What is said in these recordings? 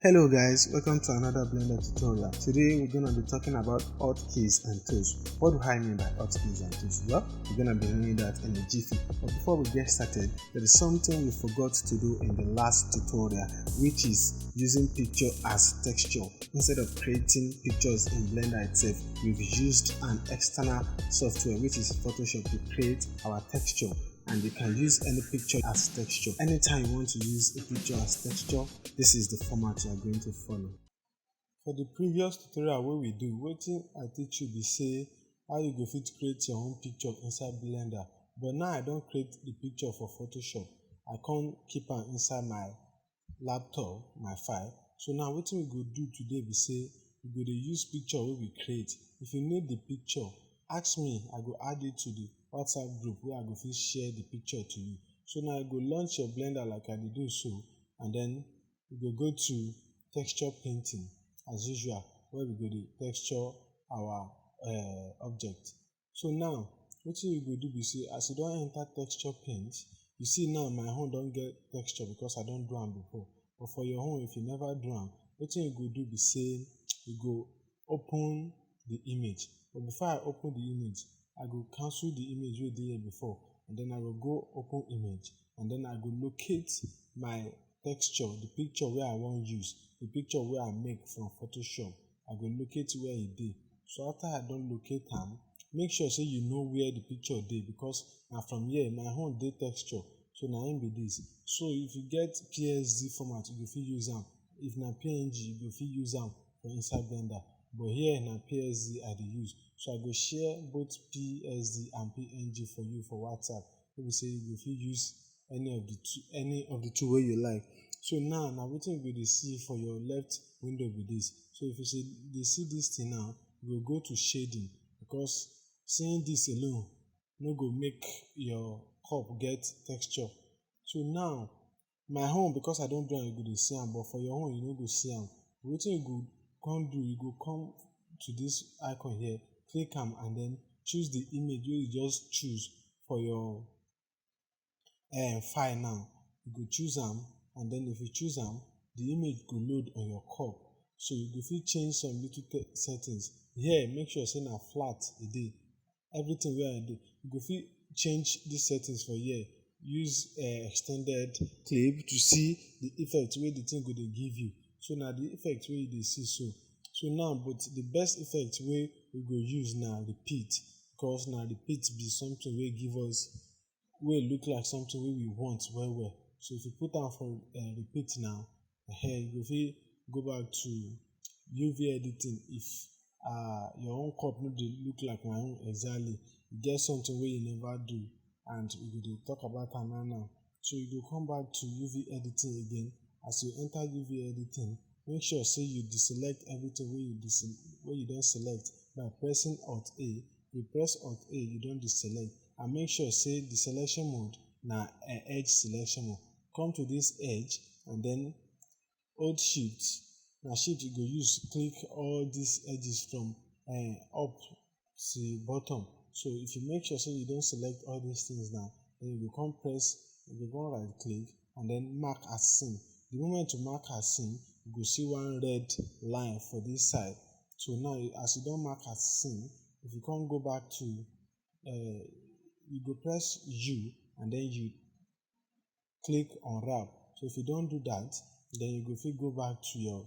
Hello guys, welcome to another Blender tutorial. Today we're going to be talking about hotkeys and tools. What do I mean by hotkeys and tools? Well, we're going to be doing that in a jiffy. But before we get started, there is something we forgot to do in the last tutorial, which is using picture as texture. Instead of creating pictures in Blender itself, we've used an external software, which is Photoshop, to create our texture. And you can use any picture as texture. Anytime you want to use a picture as texture, this is the format you are going to follow. For the previous tutorial wey we do, wetin I teach you be say how you go fit create your own picture inside Blender. But now I don create the picture for Photoshop. I can't keep am inside my laptop, my file. So now wetin we go do today be say we go dey use picture wey we create. If you need the picture, ask me, I go add it to the WhatsApp group where I go fit share the picture to you. So now you go launch your Blender like I dey do so, and then you go go to texture painting as usual, where we go dey texture our object. So now wetin you go do be say as you don enter texture paint, you see now my own don get texture because I don do am before. But for your own, if you never do am, wetin you go do be say you go open the image. But before I open the image, I go cancel the image wey dey here before, and then I go go open image, and then I go locate my texture, the picture wey I wan use, the picture wey I make from Photoshop. I go locate where e dey. So after I don locate am, make sure say you know where the picture dey, because na from here my own dey texture, so na im be this. So if you get PSD format, you go fit use am. If na PNG, you go fit use am for inside Blender. But here na PSD I dey use. So I go share both PSD and PNG for you for WhatsApp. Wey be say you go fit use any of the two wey you like. So now na wetin you go dey see for your left window be this. So if you dey see this thing now, you go go to shading, because seeing this alone no go make your cup get texture. So now my own, because I don do am, you go dey see am, but for your own you no go see am. Wetin you go come do, you go come to this icon here, click am, and then choose the image wey you just choose for your file. Now you go choose am, and then if you choose am, the image go load on your cup. So you go fit change some little settings. Here, make sure say na flat e dey. Everything wey I do, you go fit change these settings for here. Use extended clip to see the effect wey the thing go dey give you. So na the effect wey you dey see so. So now, but the best effect wey we go use na repeat, because na repeat be something wey give us, wey look like something wey we want well well. So if you put am for repeat now, you go fit go back to UV editing. If your own cup no dey look like my own exactly, you get something wey you never do, and we go dey talk about am now. So you go come back to UV editing again. As you enter UV editing, make sure say you deselect everything wey you don select by pressing Alt A. You press Alt A, you don deselect, and make sure say the selection mode na edge selection mode. Come to this edge, and then hold Shift. Na Shift you go use click all these edges from up to bottom. So if you make sure say you don select all these things now, then you go come right click, and then mark as scene. The moment you mark as scene, you go see one red line for this side. So now as you don mark as scene, if you come go back to you go press U, and then you click unwrap. So if you don't do that, then you go fit go back to your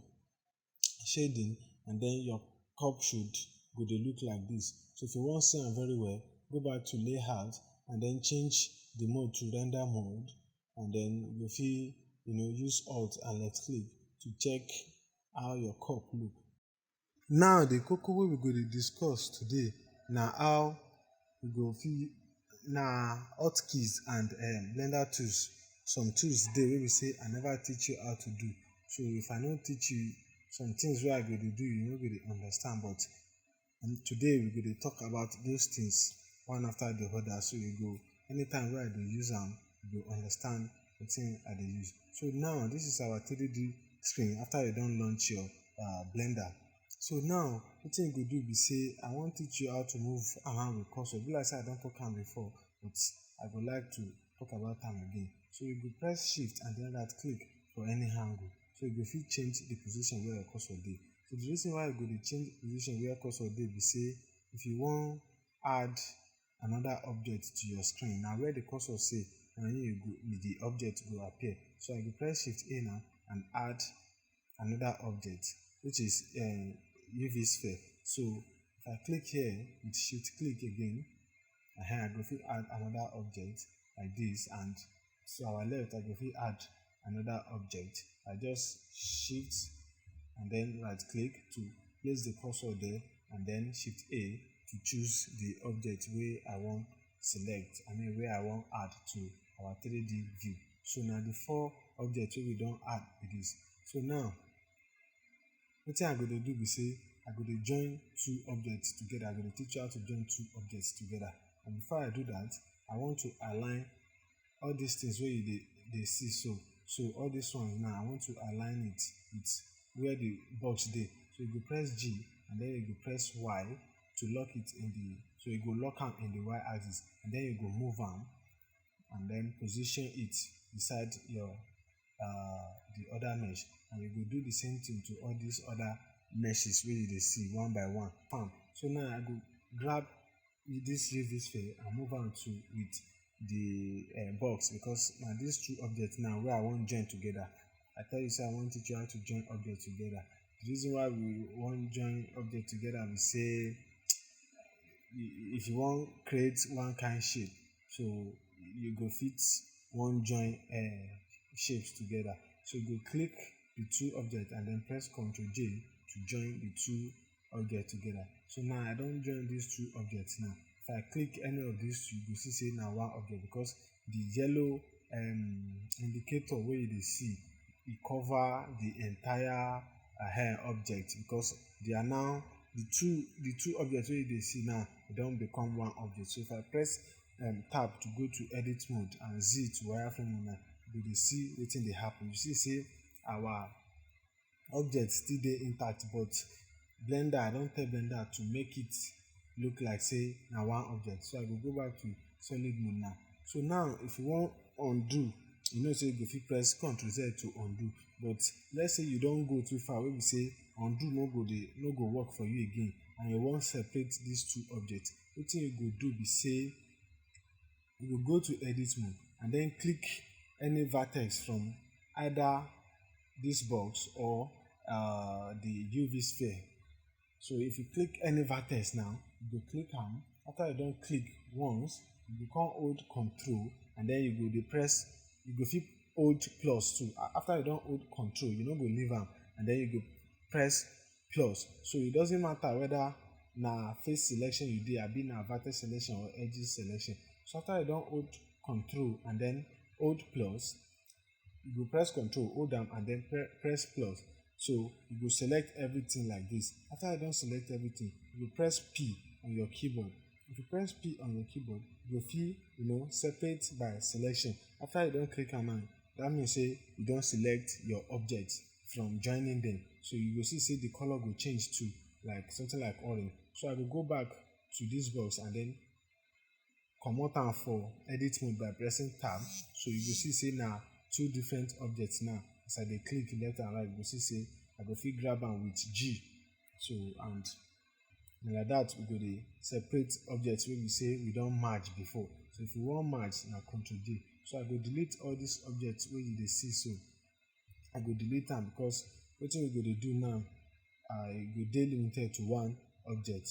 shading, and then your cup should go dey look like this. So if you want see am very well, go back to layout, and then change the mode to render mode, and then you fit use Alt and left click to check how your cup look. Now the koko wey we go dey discuss today na how we go fit na hotkeys and Blender tools. Some tools dey wey we say I never teach you how to do. So if I no teach you some things wey I go dey do, you no go dey understand. But today we go dey talk about those things one after the other. So you go, anytime wey I dey use am, you go understand the thing I dey use. So now this is our 3D screen after you don launch your Blender. So now wetin you go do be say I wan teach you how to move around with cursor. Be like say I don talk am before, but I go like to talk about am again. So you go press Shift and then right click for any angle. So you go fit change the position where your cursor dey. So the reason why you go dey change the position where cursor dey be say if you wan add another object to your screen, na where the cursor say na you go the object go appear. So I go press shift A now and add another object, which is UV sphere. So if I click here with shift click again, I go fit add another object like this, and to our left I go fit add another object. I just shift and then right click to place the cursor there, and then shift A to choose the object where I want select, where I want add to our 3D view. So now the four objects wey we don add with this. So now wetin I go dey do be say I go dey join two objects together. I go dey teach you how to join two objects together. And before I do that, I want to align all these things where you dey see. So all these ones now, I want to align it with where the box dey. So you go press G and then you go press Y to lock it in the. So you go lock am in the Y axis, and then you go move am and then position it beside your the other mesh, and you go do the same thing to all these other meshes where you dey see one by one. So now I go grab this UV sphere and move on to with the box, because now these two objects now where I want join together. I tell you say I want teach you how to join objects together. The reason why we want join object together, we say if you want create one kind shape, so you go fit one join shapes together. So you go click the two objects and then press Ctrl J to join the two objects together. So now I don't join these two objects now. If I click any of these two, you go see now one object, because the yellow indicator where you see it cover the entire object, because they are now the two objects where you see now, they don't become one object. So if I press tab to go to edit mode and Z to wireframe mode, you will see wetin dey happen. You see say our object still dey intact, but Blender, I don't tell Blender to make it look like say now one object. So I will go back to solid mode now. So now if you want undo, you know say you go fit press Ctrl Z to undo. But let's say you don't go too far, where we say undo no go work for you again, and you want separate these two objects. Wetin you go do be say you go go to edit mode and then click any vertex from either this box or the UV sphere. So if you click any vertex now, you go click am. After you don't click once, you go come hold Control, and then you go dey press. You go fit hold plus too. After you don't hold Control, you no go leave am, and then you go press plus. So it doesn't matter whether na face selection you dey, abi na vertex selection or edges selection. So after you don't hold Control and then hold plus, you go press Control, hold am, and then press plus. So you go select everything like this. After you don't select everything, you go press P on your keyboard. If you press P on your keyboard, you go feel separate by selection. After you don't click am, that means say you don't select your object from joining them. So you go see the color will change to like something like orange. So I will go back to this box and then comot am for edit mode by pressing tab. So you go see now two different objects now. As I dey click left and right, you go see I go fit grab am with G. So and like that we go dey separate objects wey we say we don't merge before. So if you want merge, now Ctrl J. So I go delete all these objects where you dey see. So I go delete them, because wetin we go dey do now, I go dey limited to one object.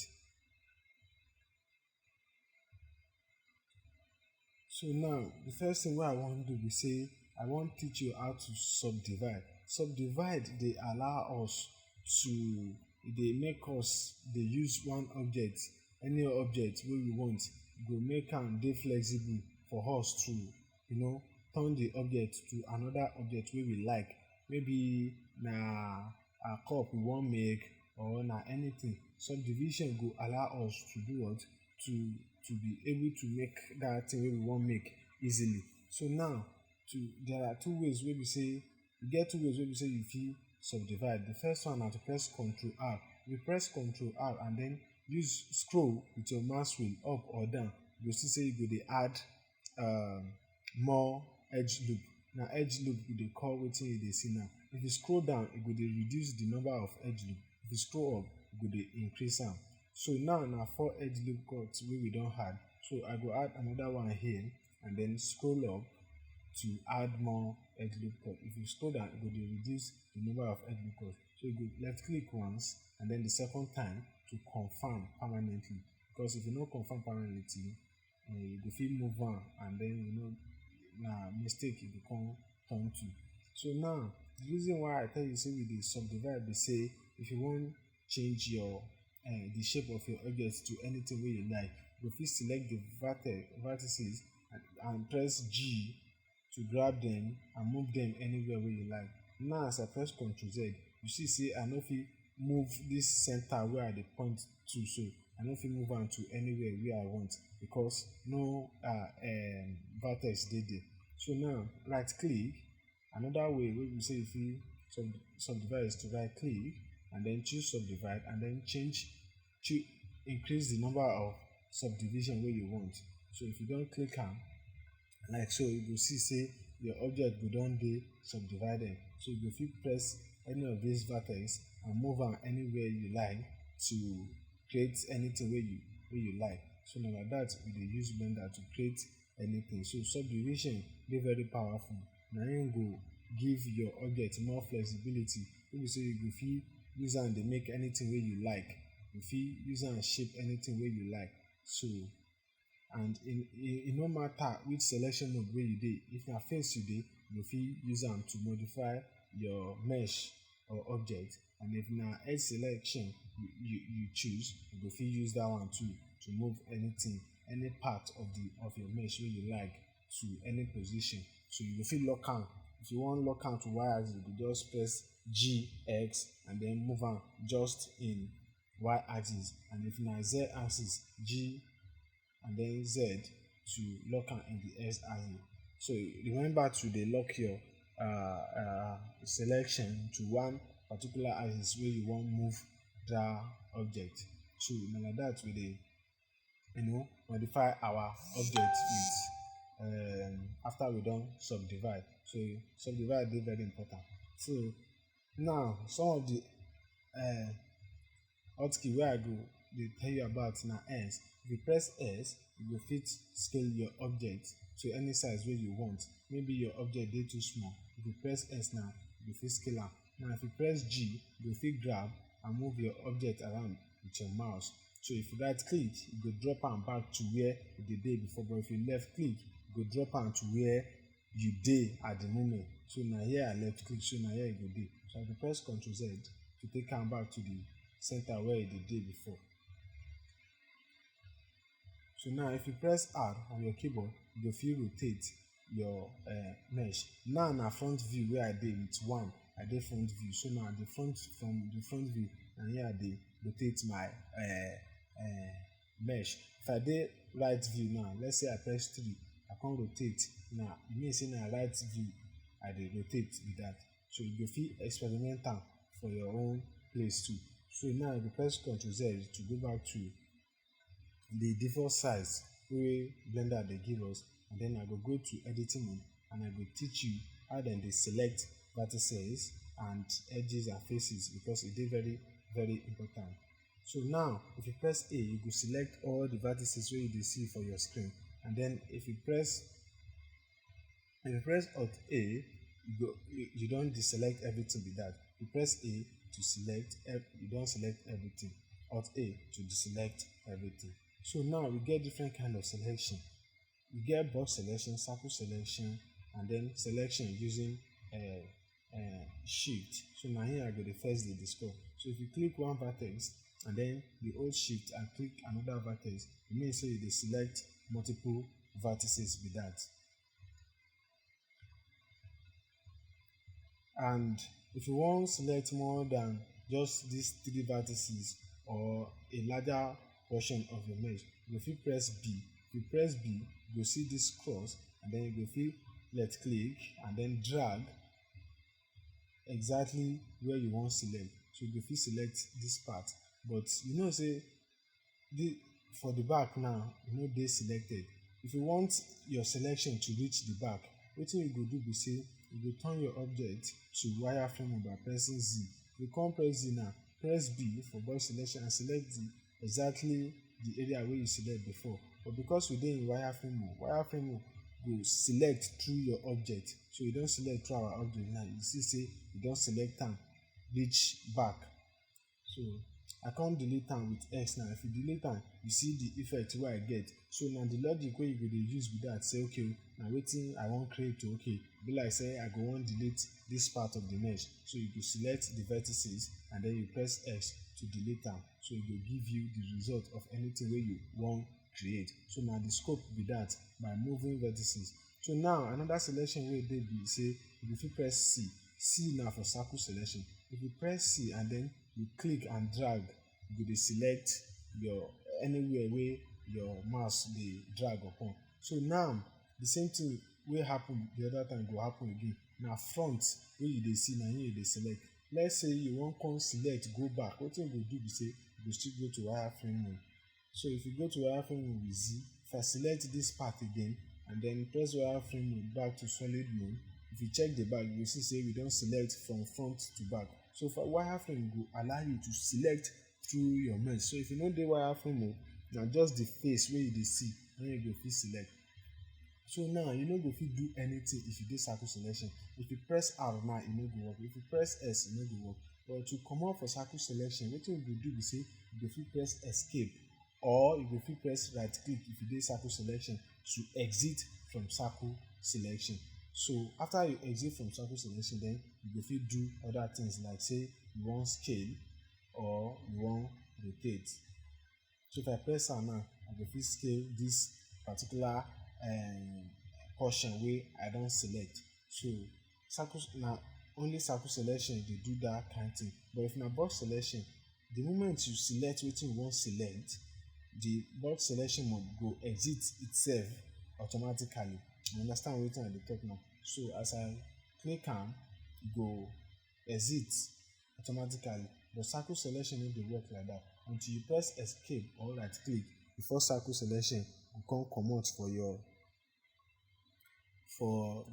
So now the first thing wey I want to do be say I want teach you how to subdivide. Subdivide dey allow us to make us use one object, any object wey we want, go make am dey flexible for us to turn the object to another object wey we like. Maybe na a cup we want make, or na anything. Subdivision go allow us to do what? To be able to make that thing wey we want make easily. So now there are two ways where we say you fit subdivide. The first one na to press Ctrl R. You press Ctrl R and then use scroll with your mouse wheel up or down. You go see say you go dey add more edge loop. Now edge loop we dey call wetin you dey see now. if you scroll down, e go dey reduce the number of edge loop. If you scroll up, e go dey increase am. So now na four edge loop cuts wey we don add. So I go add another one here and then scroll up to add more edge loop cut. If you scroll down, it will reduce the number of edge loop cuts. So you go left click once and then the second time to confirm permanently. Because if you no confirm permanently, you go fit move on and then na mistake e go come turn to. So now the reason why I tell you say we dey subdivide be say if you wan change your the shape of your object to anything wey you like, you go fit select the vertices and press G to grab them and move them anywhere wey you like. Now as I press Ctrl Z, you see say I no fit move this center where I dey point to, so I no fit move am to anywhere where I want because no vertex dey there. So now right click. Another way wey we say if you subdivide is to right click and then choose subdivide and then increase the number of subdivision wey you want. So if you don click am like so, you go see say your object go don dey subdivided. So you go fit press any of these vertex and move am anywhere you like to create anything wey you like. So na like that we dey use Blender to create anything. So subdivision dey very powerful. Na im go give your object more flexibility. Wey be say you go fit use am dey make anything wey you like. You fit use am shape anything wey you like. So and e no matter which selection mode wey you dey, if na face you dey, you go fit use am to modify your mesh or object, and if na edge selection you choose, you go fit use that one too to move anything, any part of your mesh wey you like to any position. So you go fit lock am. If you wan lock am to y axis, you go just press G, X and then move am just in y axis, and if na Z axis, G and then Z to lock am in the X axis. So remember to dey lock your selection to one particular axis wey you wan move that object. So na like that we dey modify our object with after we don subdivide. So subdivide dey very important. So now some of the hotkey wey I go dey tell you about na S. If you press S, you go fit scale your object to any size wey you want. Maybe your object dey too small. If you press S now, you go fit scale am. Now if you press G, you go fit grab and move your object around with your mouse. So if you right click, you go drop am back to where e dey before. But if you left click, you go drop am to where you dey at the moment. So na here I left click, so na here e go dey. So I go press Ctrl Z to take am back to the center where e dey before. So now if you press R on your keyboard, you go fit rotate your mesh. Now na front view where I dey with one. I dey front view. So now from the front view, and here I dey rotate my mesh. If I dey right view now, let's say I press 3, I come rotate. Now e mean say na right view I dey rotate with that. So you go fit experiment am for your own place too. So now I go press Ctrl Z to go back to the default size wey Blender dey give us, and then I go to editing mode and I go teach you how dem dey select vertices and edges and faces, because e dey very very important. So now if you press A, you go select all the vertices wey you dey see for your screen, and then if you press Alt A, you don deselect everything with that. You press A to select, you don select everything. Alt A to deselect everything. So now we get different kind of selection. We get box selection, circle selection, and then selection using shift. So now here I go the first dey discuss. So if you click one vertex and then you hold shift and click another vertex, it means say you dey select multiple vertices with that. And if you want select more than just these 3 vertices or a larger portion of your mesh, you go fit press B. If you press B, you go see this cross, and then you go fit left click and then drag exactly where you want select. So you go fit select this part, but you know say for the back now, e no dey selected. If you want your selection to reach the back, wetin you go do be say you go turn your object to wireframe mode by pressing Z. You come press Z now, press B for box selection and select exactly the area where you select before. But because we dey in wireframe mode go select through your object. So you don select through our object now. You see say you don select am reach back. So I can't delete am with X now. If you delete am, you see the effect wey I get. So now the logic wey you go dey use be that, say okay, na wetin I wan create to, okay, be like say I go wan delete this part of the mesh. So you go select the vertices and then you press X to delete am. So e go give you the result of anything wey you wan create. So now the scope be that by moving vertices. So now another selection wey dey be say you fit press C. C na for circle selection. If you press C and then you click and drag, you go dey select your anywhere wey your mouse dey drag upon. So now the same thing wey happen the other time go happen again. Na front wey you dey see na him you dey select. Let's say you wan come select go back, wetin you go do be say you go still go to wireframe mode. So if you go to wireframe mode with Z, if I select this part again and then press wireframe mode back to solid mode, if you check the back, you will see say we don select from front to back. So for wireframe go allow you to select through your mesh. So if you no dey wireframe mode, na just the face wey you dey see na you go fit select. So now you no go fit do anything if you dey circle selection. If you press R now, e no go work. If you press S, e no go work. But to comot for circle selection, wetin you go do be say you go fit press escape, or you go fit press right click if you dey circle selection to exit from circle selection. So after you exit from circle selection, then you go fit do other things like say you wan scale or you wan rotate. So if I press am now, I go fit scale this particular portion wey I don select. So circle na only circle selection dey do that kind thing. But if na box selection, the moment you select wetin you wan select, the box selection mode go exit itself automatically. You understand wetin I dey talk now? So as I click am, e go exit automatically. But circle selection no dey work like that. Until you press escape or right click before circle selection go come comot for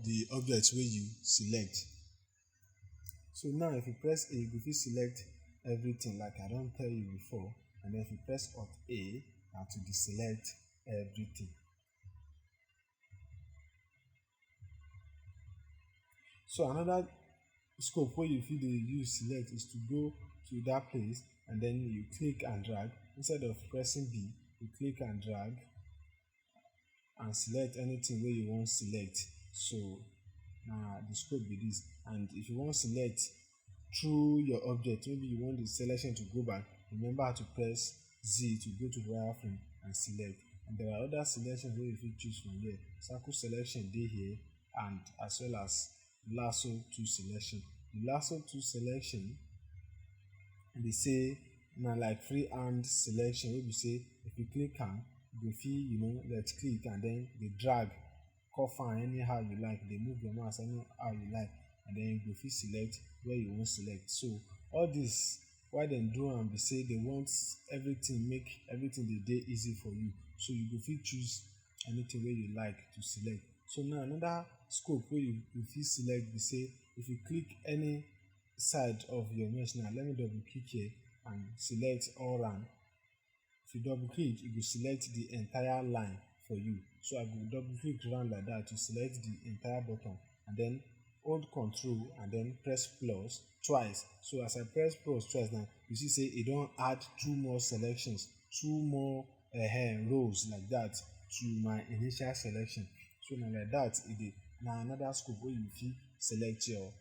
the object wey you select. So now if you press A, you go fit select everything like I don tell you before, and then if you press Alt A, na to deselect everything. So another scope wey you fit dey use select is to go to that place and then you click and drag. Instead of pressing B, you click and drag and select anything wey you wan select. So na the scope be this. And if you wan select through your object, maybe you want the selection to go back, remember to press Z to go to wireframe and select. And there are other selections wey you fit choose from here. Circle selection dey here, and as well as lasso tool selection. The lasso tool selection be say na like freehand selection wey be say if you click am, you go fit left click and then dey drag, curve am anyhow you like, dey move your mouse anyhow you like, and then you go fit select where you wan select. So all this, why dem do am be say they want everything, make everything dey easy for you. So you go fit choose anything wey you like to select. So now another scope wey you fit select be say if you click any side of your mesh now, let me double click here and select all round. If you double click, you go select the entire line for you. So I go double click round like that to select the entire bottom, and then hold Control and then press plus twice. So as I press plus twice now, you see say e don add two more selections, two more rows like that to my initial selection. So na like that e dey. Na another scope wey you fit select your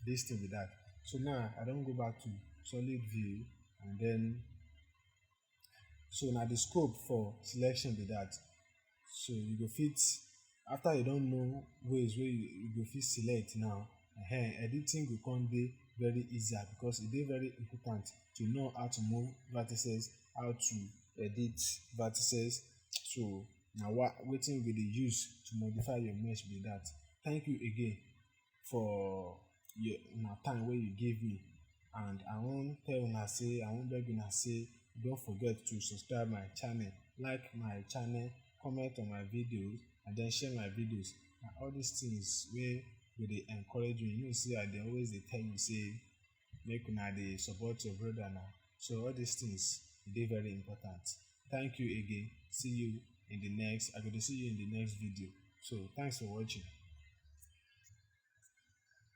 this thing with that. So now I don go back to solid view, and then so na the scope for selection be that. So you go fit, after you don know ways wey you go fit select now, editing go come dey very easier because e dey very important to know how to move vertices, how to edit vertices. So na wetin we dey use to modify your mesh be that. Thank you again for your time wey you give me, and I wan beg una say don't forget to subscribe my channel, like my channel, comment on my videos, and then share my videos. Na all these things wey go dey encourage you. You know say I dey always dey tell you say make una dey support your brother now. So all these things dey very important. Thank you again. See you in the next. I go to see you in the next video. So thanks for watching.